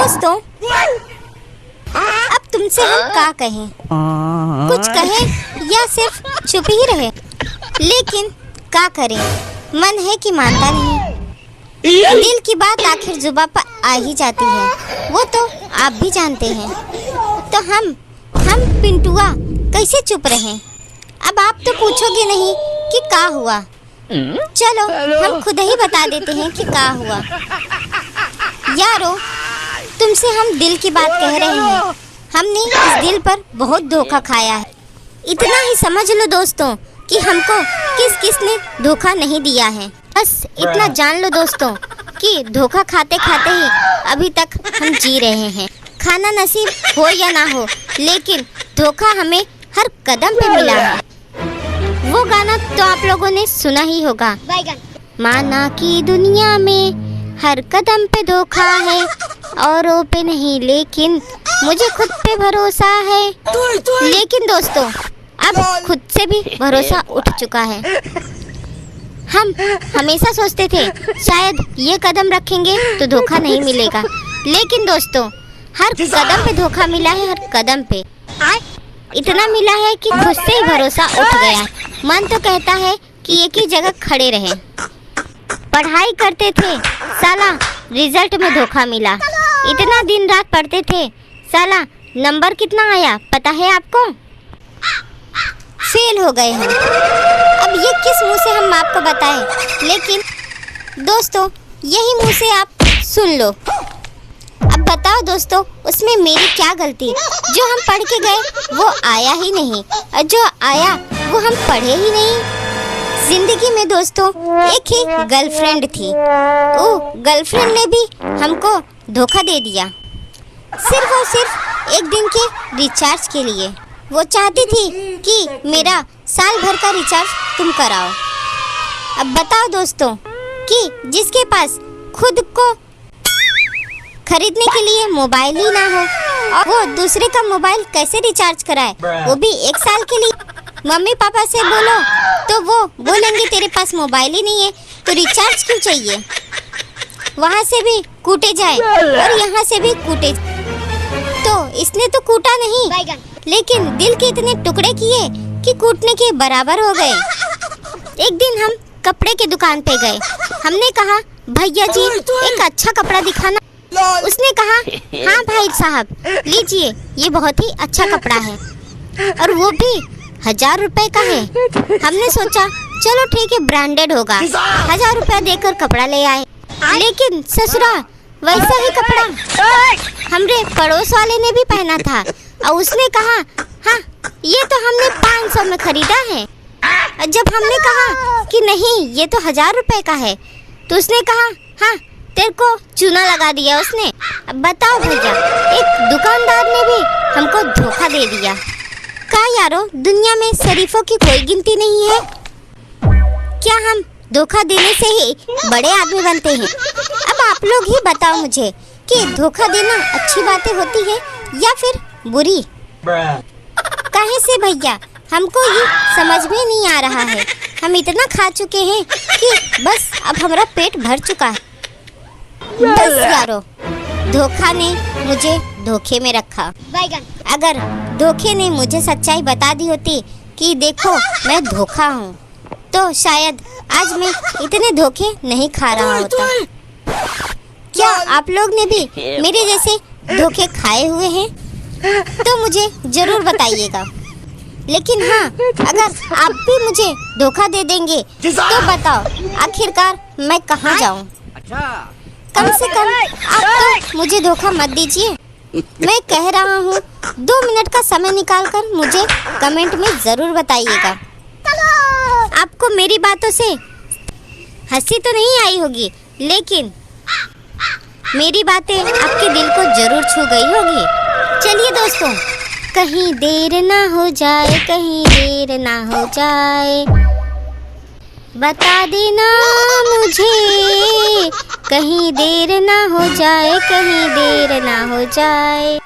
दोस्तों, अब तुमसे हम क्या कहें, कुछ कहें या सिर्फ चुप ही रहे। लेकिन क्या करें, मन है कि मानता नहीं। दिल की बात आखिर जुबां पर आ ही जाती है, वो तो आप भी जानते हैं। तो हम पिंटुआ कैसे चुप रहें। अब आप तो पूछोगे नहीं कि क्या हुआ, चलो हम खुद ही बता देते हैं कि क्या हुआ। यारो, तुमसे हम दिल की बात कह रहे हैं। हमने इस दिल पर बहुत धोखा खाया है। इतना ही समझ लो दोस्तों कि हमको किस ने धोखा नहीं दिया है। बस इतना जान लो दोस्तों कि धोखा खाते खाते ही अभी तक हम जी रहे हैं। खाना नसीब हो या ना हो, लेकिन धोखा हमें हर कदम पे मिला है। वो गाना तो आप लोगों ने सुना ही होगा, माना कि दुनिया में हर कदम पे धोखा है, औरों पे नहीं लेकिन मुझे खुद पे भरोसा है। लेकिन दोस्तों, अब खुद से भी भरोसा उठ चुका है। हम हमेशा सोचते थे शायद ये कदम रखेंगे तो धोखा नहीं मिलेगा, लेकिन दोस्तों हर कदम पे धोखा मिला है। हर कदम पे इतना मिला है कि खुद से ही भरोसा उठ गया। मन तो कहता है कि एक ही जगह खड़े रहें। पढ़ाई करते थे, साला रिजल्ट में धोखा मिला। इतना दिन रात पढ़ते थे, साला नंबर कितना आया पता है आपको? फेल हो गए हम। अब ये किस मुंह से हम आपको बताएं, लेकिन दोस्तों यही मुंह से आप सुन लो। अब बताओ दोस्तों, उसमें मेरी क्या गलती? जो हम पढ़ के गए वो आया ही नहीं, और जो आया वो हम पढ़े ही नहीं। जिंदगी में दोस्तों एक ही गर्लफ्रेंड थी, वो गर्लफ्रेंड ने भी हमको धोखा दे दिया, सिर्फ और सिर्फ एक दिन के रिचार्ज के लिए। वो चाहती थी कि मेरा साल भर का रिचार्ज तुम कराओ। अब बताओ दोस्तों कि जिसके पास खुद को खरीदने के लिए मोबाइल ही ना हो, और वो दूसरे का मोबाइल कैसे रिचार्ज कराए, वो भी 1 साल के लिए। मम्मी पापा से बोलो तो वो बोलेंगे तेरे पास मोबाइल ही नहीं है तो रिचार्ज क्यों चाहिए। वहाँ से भी कूटे जाए और यहाँ से भी कूटे। तो इसने तो कूटा नहीं, लेकिन दिल के इतने टुकड़े किए कि कूटने के बराबर हो गए। एक दिन हम कपड़े के दुकान पे गए। हमने कहा भैया जी एक अच्छा कपड़ा दिखाना। उसने कहा हाँ भाई साहब लीजिए, ये बहुत ही अच्छा कपड़ा है और वो भी 1000 रुपए का है। हमने सोचा चलो ठीक है, ब्रांडेड होगा। 1000 रुपया देकर कपड़ा ले आए, लेकिन ससुरा वैसा ही कपड़ा हमरे पड़ोस वाले ने भी पहना था, और उसने कहा हाँ ये तो हमने 500 में खरीदा है। जब हमने कहा कि नहीं ये तो 1000 रुपए का है, तो उसने कहा हाँ तेरे को चूना लगा दिया उसने। अब बताओ भैया, एक दुकानदार ने भी हमको धोखा दे दिया। क्या यारो, दुनिया में शरीफों की कोई गिनती नहीं है। क्या हम धोखा देने से ही बड़े आदमी बनते हैं? अब आप लोग ही बताओ मुझे कि धोखा देना अच्छी बातें होती है या फिर बुरी? काहे से भैया, हमको ये समझ में नहीं आ रहा है। हम इतना खा चुके हैं कि बस अब हमारा पेट भर चुका है। बस यारो, धोखा ने मुझे धोखे में रखा। अगर धोखे ने मुझे सच्चाई बता दी होती कि देखो मैं धोखा हूँ, तो शायद आज मैं इतने धोखे नहीं खा रहा होता। क्या आप लोग ने भी मेरे जैसे धोखे खाए हुए हैं? तो मुझे जरूर बताइएगा। लेकिन हाँ, अगर आप भी मुझे धोखा दे देंगे तो बताओ आखिरकार मैं कहाँ जाऊँ? कम से कम आप तो मुझे धोखा मत दीजिए। मैं कह रहा हूँ 2 मिनट का समय निकालकर मुझे कमेंट में ज़रूर बताइएगा। आपको मेरी बातों से हंसी तो नहीं आई होगी, लेकिन मेरी बातें आपके दिल को जरूर छू गई होगी। चलिए दोस्तों, कहीं देर ना हो जाए, कहीं देर ना हो जाए, बता देना मुझे, कहीं देर ना हो जाए, कहीं देर ना हो जाए।